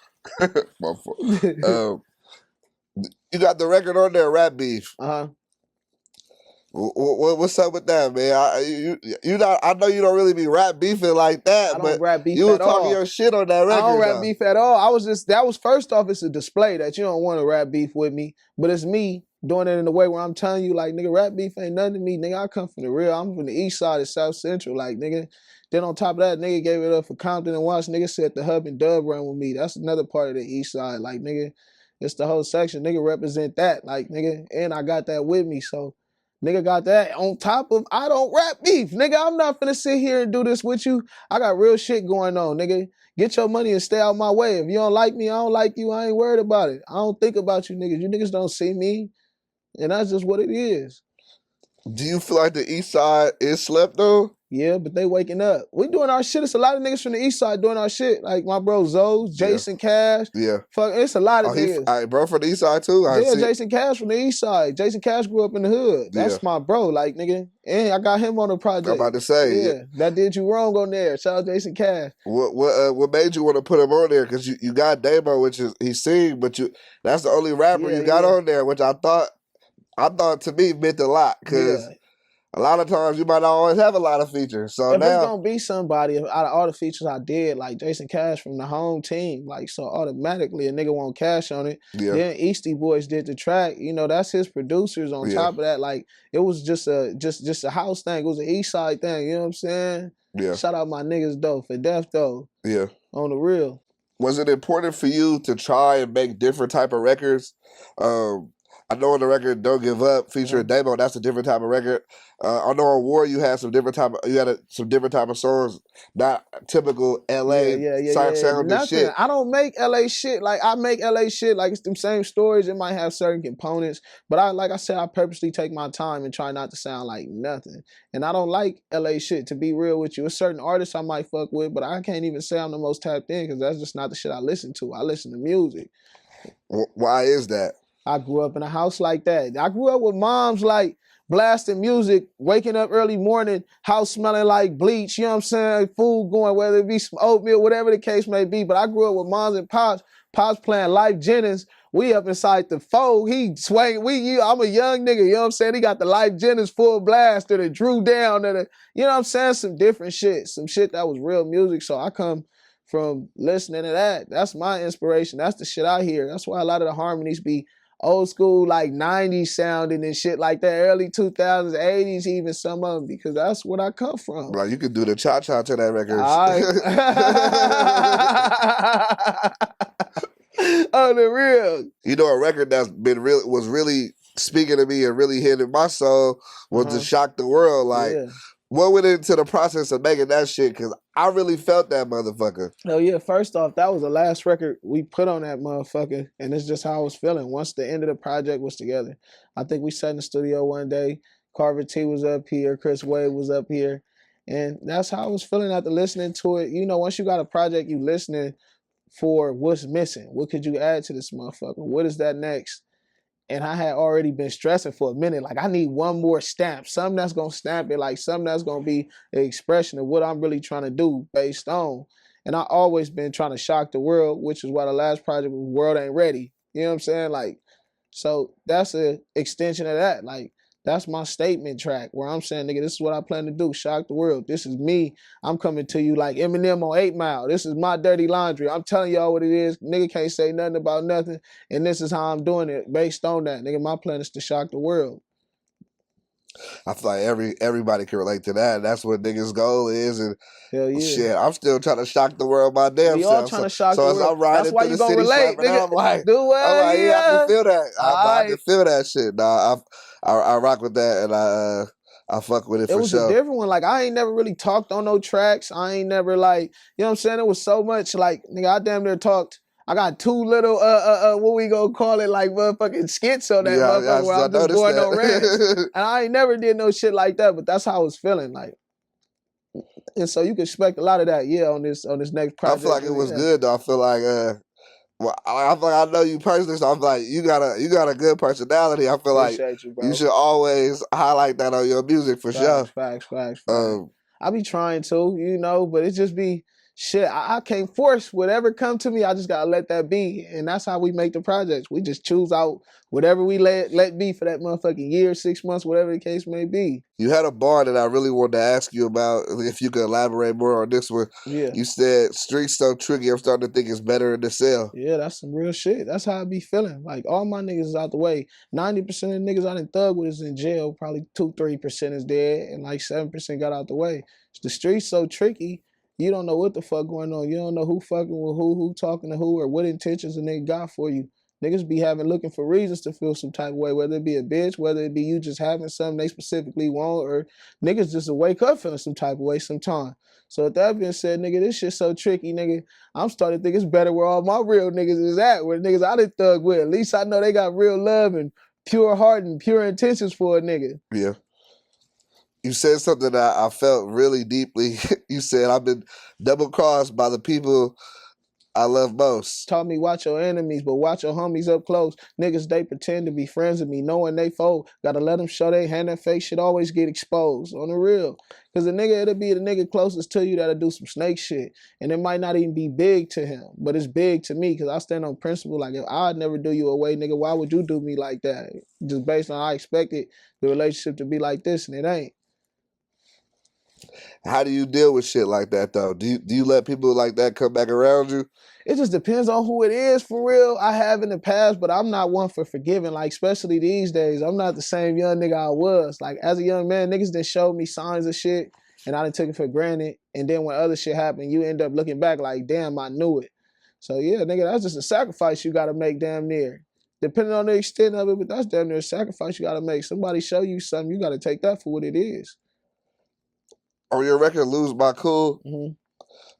You got the record on there, Rap Beef. What's up with that, man? I know you don't really be rap beefing like that, but you was talking your shit on that record. I don't rap beef at all. That was first off, it's a display that you don't want to rap beef with me, but it's me doing it in a way where I'm telling you, like, nigga, rap beef ain't nothing to me, nigga. I come from the real. I'm from the Eastside of South Central, like, nigga. Then on top of that, nigga gave it up for Compton and Watts. Nigga said the Hub and Dub run with me. That's another part of the Eastside, like, nigga. It's the whole section. Nigga represent that, like, nigga, and I got that with me, so. Nigga got that on top of I don't rap beef. Nigga, I'm not finna sit here and do this with you. I got real shit going on, nigga. Get your money and stay out my way. If you don't like me, I don't like you. I ain't worried about it. I don't think about you niggas. You niggas don't see me. And that's just what it is. Do you feel like the East Side is slept on? Yeah, but they waking up. We doing our shit. It's a lot of niggas from the east side doing our shit. Like my bro Zoe, Jason Cash. Yeah. Fuck, it's a lot of Oh, he niggas. bro from the east side too. I Yeah, see. Jason Cash from the east side. Jason Cash grew up in the hood. Yeah. That's my bro, like nigga. And I got him on the I'm project. about to say. Yeah, that did you wrong on there. Shout out Jason Cash. What made you want to put him on there? Because you got Damo, which is he sing, but that's the only rapper you got on there, which I thought to me meant a lot. Because a lot of times you might not always have a lot of features. So if now it's gonna be somebody out of all the features I did, like Jason Cash from the home team, like so automatically a nigga won't cash on it. Yeah. Then Eastie Boys did the track. You know, that's his producers on top of that. Like it was just a house thing. It was an Eastside thing. You know what I'm saying? Yeah. Shout out my niggas though for death though. Yeah. On the real. Was it important for you to try and make different type of records? I know on the record "Don't Give Up" featuring Damo, that's a different type of record. I know on War you had some different type of songs, not typical LA sound and shit. I don't make LA shit. Like I make LA shit like it's them same stories. It might have certain components, but like I said, I purposely take my time and try not to sound like nothing. And I don't like LA shit, to be real with you. There's certain artists I might fuck with, but I can't even say I'm the most tapped in because that's just not the shit I listen to. I listen to music. Why is that? I grew up in a house like that. I grew up with moms like blasting music, waking up early morning, house smelling like bleach, you know what I'm saying? Food going, whether it be some oatmeal, whatever the case may be. But I grew up with moms and pops playing Life Jennings. We up inside the foe. He swang. I'm a young nigga, you know what I'm saying? He got the Life Jennings full blast or the Drew Down or the, you know what I'm saying? Some different shit. Some shit that was real music. So I come from listening to that. That's my inspiration. That's the shit I hear. That's why a lot of the harmonies be old school, like 90s sounding and shit like that, early 2000s, 80s, even some of them, because that's what I come from. Like you could do the cha-cha to that record. On the real. You know, a record that's was really speaking to me and really hitting my soul was to Shock the World. Like, what went into the process of making that shit? Because I really felt that motherfucker. Oh yeah, first off, that was the last record we put on that motherfucker, and it's just how I was feeling once the end of the project was together. I think we sat in the studio one day, Carver T was up here, Chris Wade was up here, and that's how I was feeling after listening to it. You know, once you got a project, you listening for what's missing. What could you add to this motherfucker? What is that next? And I had already been stressing for a minute. Like, I need one more stamp. Something that's going to stamp it. Like, something that's going to be an expression of what I'm really trying to do based on. And I always been trying to shock the world, which is why the last project was World Ain't Ready. You know what I'm saying? Like, so that's an extension of that. Like, that's my statement track where I'm saying, nigga, this is what I plan to do. Shock the world. This is me. I'm coming to you like Eminem on 8 Mile. This is my dirty laundry. I'm telling y'all what it is. Nigga can't say nothing about nothing. And this is how I'm doing it based on that. Nigga, my plan is to shock the world. I feel like everybody can relate to that. That's what niggas' goal is. And hell yeah. Shit, I'm still trying to shock the world my damn we self. all trying to shock the world. So as I'm riding that's why through you the gonna city relate, nigga. I'm like, yeah, I can feel that. I can feel that shit. Nah, I rock with that, and I fuck with it for sure. It was a different one. Like, I ain't never really talked on no tracks. I ain't never, like, you know what I'm saying? It was so much, like, nigga, I damn near talked. I got 2 little, what we gonna call it, like, motherfucking skits on that motherfucker where I'm just going on rants. And I ain't never did no shit like that, but that's how I was feeling, like. And so you can expect a lot of that, on this next project. I feel like it was good, though. I feel like, well, I feel like I know you personally, so I'm like, you got a good personality. I feel like you should always highlight that on your music for sure. Facts. I be trying to, you know, but it just be shit. I can't force whatever come to me. I just gotta let that be, and that's how we make the projects. We just choose out whatever we let be for that motherfucking year, 6 months, whatever the case may be. You had a bar that I really wanted to ask you about. If you could elaborate more on this one. Yeah. You said streets so tricky. I'm starting to think it's better in the cell. Yeah, that's some real shit. That's how I be feeling. Like, all my niggas is out the way. 90% of the niggas I done thug with is in jail. Probably 2-3% is dead, and like 7% got out the way. The streets so tricky. You don't know what the fuck going on. You don't know who fucking with who talking to who, or what intentions a nigga got for you. Niggas be looking for reasons to feel some type of way, whether it be a bitch, whether it be you just having something they specifically want, or niggas just to wake up feeling some type of way sometime. So with that being said, nigga, this shit so tricky, nigga. I'm starting to think it's better where all my real niggas is at, where niggas I done thug with. At least I know they got real love and pure heart and pure intentions for a nigga. Yeah. You said something that I felt really deeply. You said I've been double crossed by the people I love most. Taught me watch your enemies, but watch your homies up close. Niggas, they pretend to be friends with me, knowing they foe. Gotta let them show they hand and face shit always get exposed, on the real. Cause the nigga, it'll be the nigga closest to you that'll do some snake shit. And it might not even be big to him, but it's big to me, cause I stand on principle. Like, if I'd never do you away, nigga, why would you do me like that? Just based on I expected the relationship to be like this, and it ain't. How do you deal with shit like that though? Do you let people like that come back around you? It just depends on who it is, for real. I have in the past, but I'm not one for forgiving. Like, especially these days, I'm not the same young nigga I was. Like, as a young man, niggas done showed me signs of shit, and I done took it for granted. And then when other shit happened, you end up looking back like, damn, I knew it. So yeah, nigga, that's just a sacrifice you gotta make damn near. Depending on the extent of it, but that's damn near a sacrifice you gotta make. Somebody show you something, you gotta take that for what it is. On your record, Lose My Cool, Mm-hmm.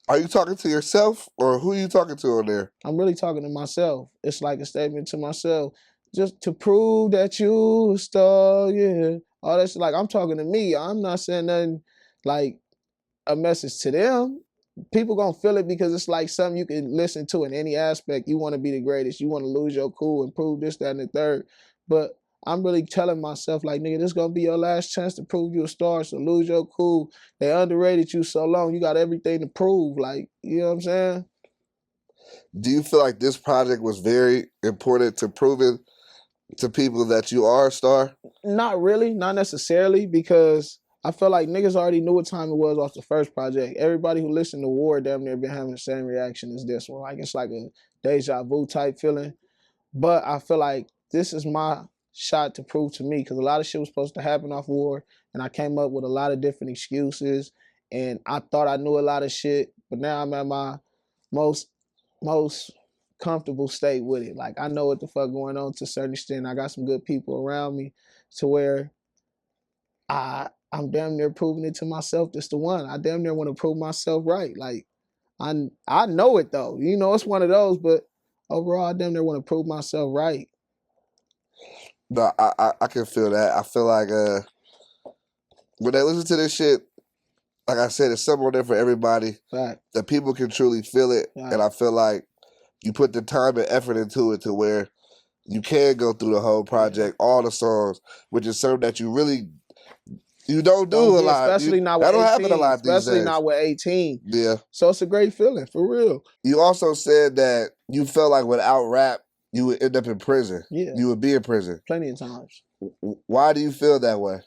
are you talking to yourself or who are you talking to on there? I'm really talking to myself. It's like a statement to myself, just to prove that you a star, yeah. All that shit, like, I'm talking to me. I'm not saying nothing like a message to them. People gonna feel it because it's like something you can listen to in any aspect. You want to be the greatest. You want to lose your cool and prove this, that, and the third. But I'm really telling myself, like, nigga, this gonna be your last chance to prove you a star. So lose your cool. They underrated you so long. You got everything to prove. Like, you know what I'm saying? Do you feel like this project was very important to proving to people that you are a star? Not really, not necessarily, because I feel like niggas already knew what time it was off the first project. Everybody who listened to War damn near been having the same reaction as this one. Like, it's like a deja vu type feeling. But I feel like this is my shot to prove to me, because a lot of shit was supposed to happen off War, and I came up with a lot of different excuses, and I thought I knew a lot of shit, but now I'm at my most most comfortable state with it. Like, I know what the fuck going on to a certain extent. I got some good people around me to where I'm damn near proving it to myself. This the one. I damn near want to prove myself right. Like, I know it though. You know, it's one of those, but overall I damn near want to prove myself right. No, I can feel that. I feel like when they listen to this shit, like I said, it's something on there for everybody. Fact. That people can truly feel it. Fact. And I feel like you put the time and effort into it to where you can go through the whole project, all the songs, which is something that you really don't do a lot. Especially not with that don't 18. happen a lot these Especially days. not with 18. Yeah. So it's a great feeling, for real. You also said that you felt like without rap, you would end up in prison. Yeah. You would be in prison. Plenty of times. Why do you feel that way?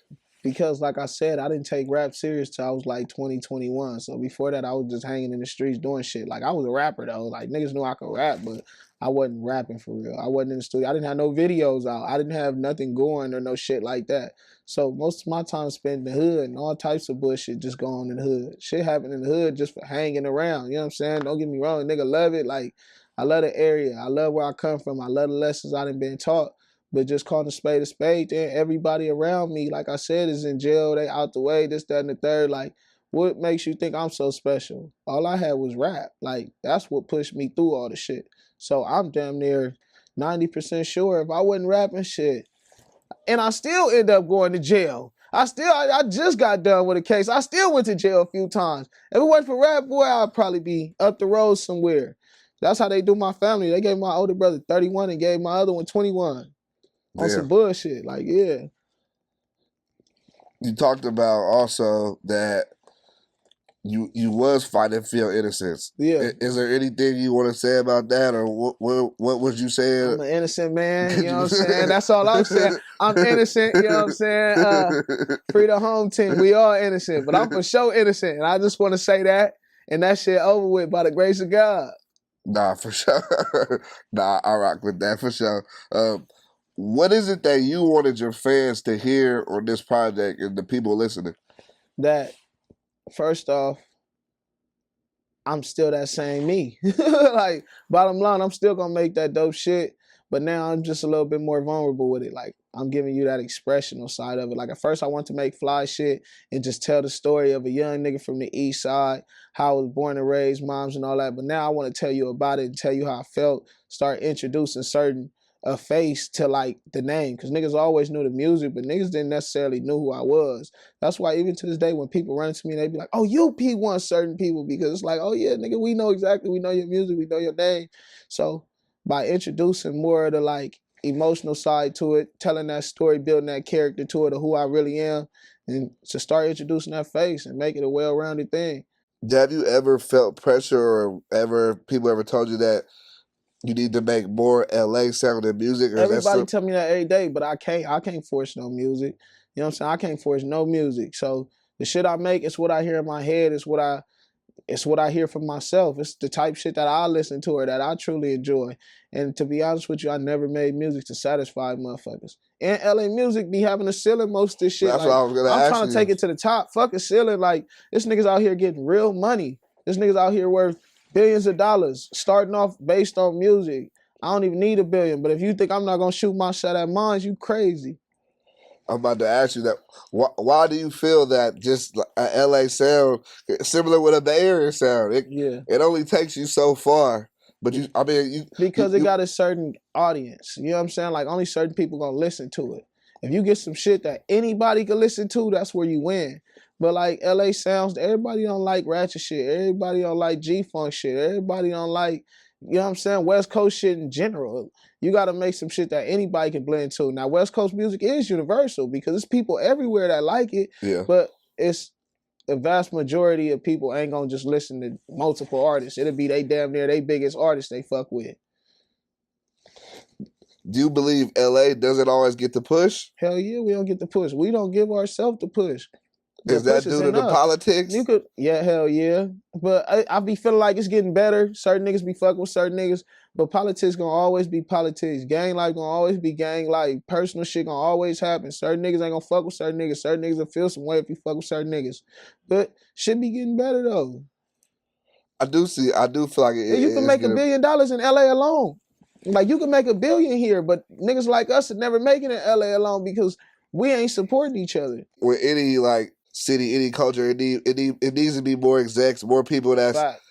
Because, like I said, I didn't take rap serious till I was like 20, 21. So before that, I was just hanging in the streets doing shit. Like, I was a rapper, though. Like, niggas knew I could rap, but I wasn't rapping for real. I wasn't in the studio. I didn't have no videos out. I didn't have nothing going or no shit like that. So most of my time spent in the hood, and all types of bullshit just going in the hood. Shit happened in the hood just for hanging around. You know what I'm saying? Don't get me wrong. Nigga love it. Like, I love the area. I love where I come from. I love the lessons I done been taught. But just calling a spade, then everybody around me, like I said, is in jail. They out the way, this, that, and the third. Like, what makes you think I'm so special? All I had was rap. Like, that's what pushed me through all the shit. So I'm damn near 90% sure if I wasn't rapping shit, and I still end up going to jail. I just got done with a case. I still went to jail a few times. If it wasn't for rap, boy, I'd probably be up the road somewhere. That's how they do my family. They gave my older brother 31 and gave my other one 21. On some bullshit, like, yeah. You talked about also that you was fighting for your innocence. Yeah. Is there anything you want to say about that, or what was you saying? I'm an innocent man, you know what I'm saying? That's all I'm saying. I'm innocent, you know what I'm saying? Free the home team, we all innocent, but I'm for sure innocent, and I just want to say that, and that shit over with by the grace of God. Nah, for sure. Nah, I rock with that for sure. What is it that you wanted your fans to hear on this project and the people listening? That, first off, I'm still that same me. Like, bottom line, I'm still gonna make that dope shit, but now I'm just a little bit more vulnerable with it. Like, I'm giving you that expressional side of it. Like, at first I wanted to make fly shit and just tell the story of a young nigga from the Eastside, how I was born and raised, moms and all that, but now I want to tell you about it and tell you how I felt, start introducing certain a face to like the name, because niggas always knew the music, but niggas didn't necessarily knew who I was. That's why even to this day, when people run to me, they be like, "Oh, you P1 certain people," because it's like, "Oh yeah, nigga, we know exactly, we know your music, we know your name." So by introducing more of the like emotional side to it, telling that story, building that character to it of who I really am, and to start introducing that face and make it a well-rounded thing. Have you ever felt pressure, or ever people ever told you that you need to make more LA sounding music, or is that Everybody some? tell me that every day, but I can't force no music. You know what I'm saying? I can't force no music. So the shit I make, it's what I hear in my head, it's what I hear from myself. It's the type shit that I listen to or that I truly enjoy. And to be honest with you, I never made music to satisfy motherfuckers. And LA music be having a ceiling most of this shit. That's what Like, I was gonna I'm ask trying to you. take it to the top. Fuck a ceiling. Like, this niggas out here getting real money. This niggas out here worth billions of dollars, starting off based on music. I don't even need a billion. But if you think I'm not gonna shoot my shot at mine, you crazy. I'm about to ask you that. Why do you feel that just a LA sound, similar with a Bay Area sound, Yeah. it only takes you so far? But you, I mean, Because it got a certain audience. You know what I'm saying? Like, only certain people gonna listen to it. If you get some shit that anybody can listen to, that's where you win. But like LA sounds, everybody don't like ratchet shit. Everybody don't like G-funk shit. Everybody don't like, you know what I'm saying, West Coast shit in general. You gotta make some shit that anybody can blend to. Now, West Coast music is universal because it's people everywhere that like it, yeah. but it's the vast majority of people ain't gonna just listen to multiple artists. It'll be they damn near they biggest artist they fuck with. Do you believe LA doesn't always get the push? Hell yeah, we don't get the push. We don't give ourselves the push. The Is push that is due to in the us. politics? You could, yeah, hell yeah. But I be feeling like it's getting better. Certain niggas be fucking with certain niggas, but politics gonna always be politics. Gang life gonna always be gang life. Personal shit gonna always happen. Certain niggas ain't gonna fuck with certain niggas. Certain niggas will feel some way if you fuck with certain niggas. But shit be getting better though. I do feel like And you can it's make $1 getting. billion in LA alone. Like, you can make $1 billion here, but niggas like us are never making it in LA alone because we ain't supporting each other. With any like city, any culture, it needs to be more execs, more people that's Fact.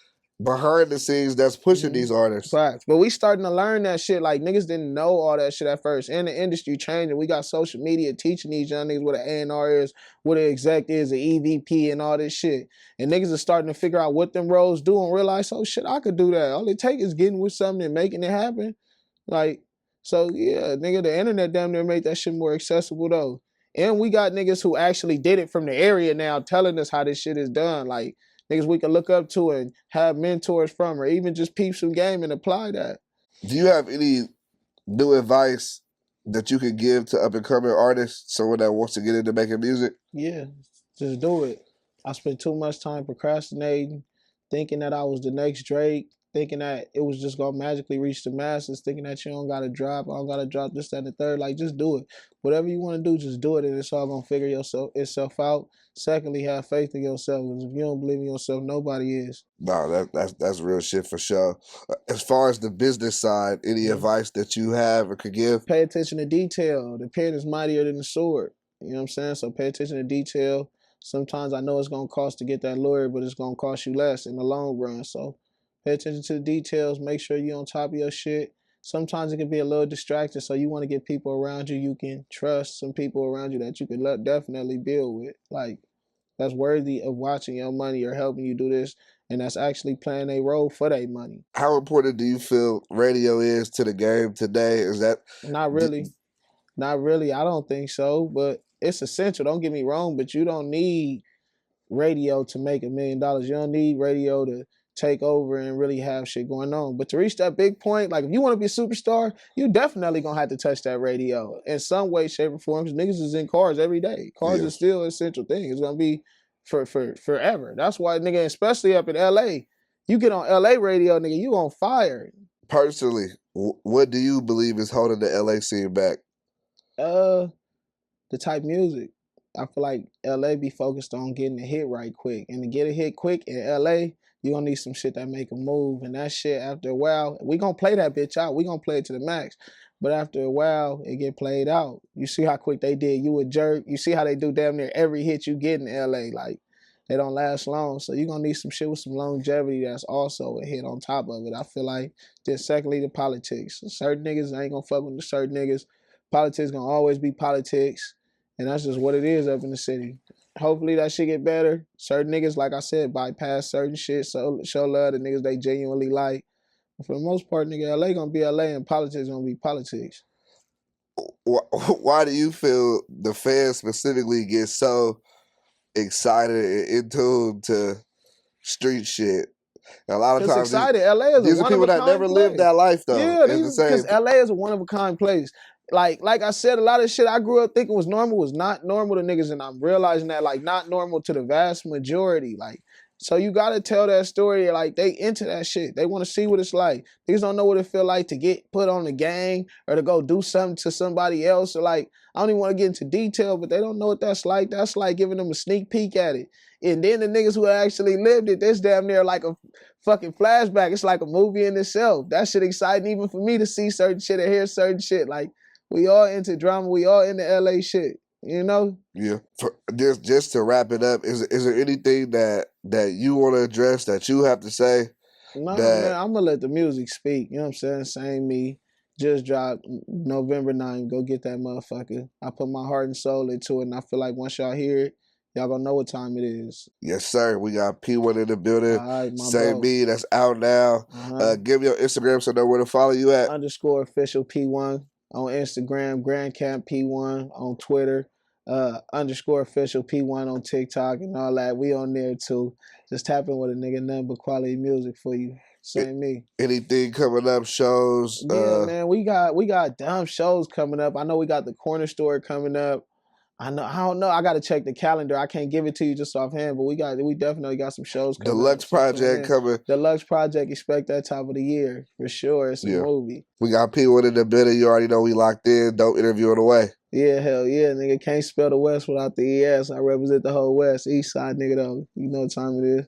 behind the scenes that's pushing these artists. Facts. But we starting to learn that shit. Like, niggas didn't know all that shit at first. And the industry changing. We got social media teaching these young niggas what an A&R is, what an exec is, an EVP, and all this shit. And niggas are starting to figure out what them roles do and realize, oh shit, I could do that. All it takes is getting with something and making it happen. Like, so yeah, nigga, the internet damn near made that shit more accessible though. And we got niggas who actually did it from the area now telling us how this shit is done. Like, niggas we can look up to and have mentors from, or even just peep some game and apply that. Do you have any new advice that you could give to up and coming artists, someone that wants to get into making music? Yeah, just do it. I spent too much time procrastinating, thinking that I was the next Drake, thinking that it was just gonna magically reach the masses, thinking that you don't gotta drop, I don't gotta drop this, that, and the third. Like, just do it. Whatever you want to do, just do it, and it's all gonna figure itself out. Secondly, have faith in yourself, because if you don't believe in yourself, nobody is. No, that's real shit for sure. As far as the business side, any advice that you have or could give? Pay attention to detail. The pen is mightier than the sword. You know what I'm saying? So pay attention to detail. Sometimes I know it's gonna cost to get that lawyer, but it's gonna cost you less in the long run. So pay attention to the details. Make sure you're on top of your shit. Sometimes it can be a little distracting, so you want to get people around you you can trust, some people around you that you can definitely build with. Like, that's worthy of watching your money or helping you do this, and that's actually playing a role for their money. How important do you feel radio is to the game today? Is that Not really. Not really. I don't think so, but it's essential. Don't get me wrong, but you don't need radio to make $1 million. You don't need radio to take over and really have shit going on. But to reach that big point, like, if you want to be a superstar, you definitely gonna have to touch that radio in some way, shape, or form. Because niggas is in cars every day. Cars is still an essential thing. It's gonna be for forever. That's why, nigga, especially up in LA, you get on LA radio, nigga, you on fire. Personally, what do you believe is holding the LA scene back? The type music. I feel like LA be focused on getting a hit right quick. And to get a hit quick in LA, you gonna need some shit that make a move. And that shit, after a while, we gonna play that bitch out. We gonna play it to the max. But after a while, it get played out. You see how quick they did You a Jerk. You see how they do damn near every hit you get in LA. Like, they don't last long. So you're gonna need some shit with some longevity that's also a hit on top of it. I feel like. Then secondly, the politics. Certain niggas ain't gonna fuck with the certain niggas. Politics gonna always be politics. And that's just what it is up in the city. Hopefully that shit get better. Certain niggas, like I said, bypass certain shit, so show love to niggas they genuinely like. But for the most part, nigga, LA gonna be LA and politics gonna be politics. Why do you feel the fans specifically get so excited and in tune to street shit? And a lot of Cause times excited, LA is a these are one of people a that kind never lived place. that life though. Yeah, It's the these same. because LA is a one of a kind place. Like I said, a lot of shit I grew up thinking was normal was not normal to niggas, and I'm realizing that like not normal to the vast majority. Like, so you gotta tell that story. Like they into that shit. They want to see what it's like. Niggas don't know what it feel like to get put on a gang or to go do something to somebody else. Or like I don't even want to get into detail, but they don't know what that's like. That's like giving them a sneak peek at it. And then the niggas who actually lived it, this damn near like a fucking flashback. It's like a movie in itself. That shit exciting even for me to see certain shit and hear certain shit. Like we all into drama. We all into LA shit. You know? Yeah. Just to wrap it up, is there anything that you want to address that you have to say Nah, man, that I'm gonna let the music speak. You know what I'm saying? Same me. Just dropped November 9th. Go get that motherfucker. I put my heart and soul into it, and I feel like once y'all hear it, y'all gonna know what time it is. yes, sir. We got P1 in the All building. right, my Say bro. me, that's out now. Give your Instagram so they know where to follow you at. Underscore official P1 on Instagram, Grand Camp P1 on Twitter, underscore official P1 on TikTok and all that. We on there too. Just tap in with a nigga, nothing but quality music for you. Same me. Anything coming up, shows? Yeah, man, we got dumb shows coming up. I know we got the corner store coming up. I don't know. I gotta check the calendar. I can't give it to you just offhand, but we definitely got some shows coming up. Deluxe So tune project in. coming. Deluxe project, expect that top of the year for sure. It's a movie. We got P1 in the building. You already know we locked in. Dope interview on the way. Yeah, hell yeah, nigga. Can't spell the West without the ES. I represent the whole West. Eastside, nigga, though. You know what time it is.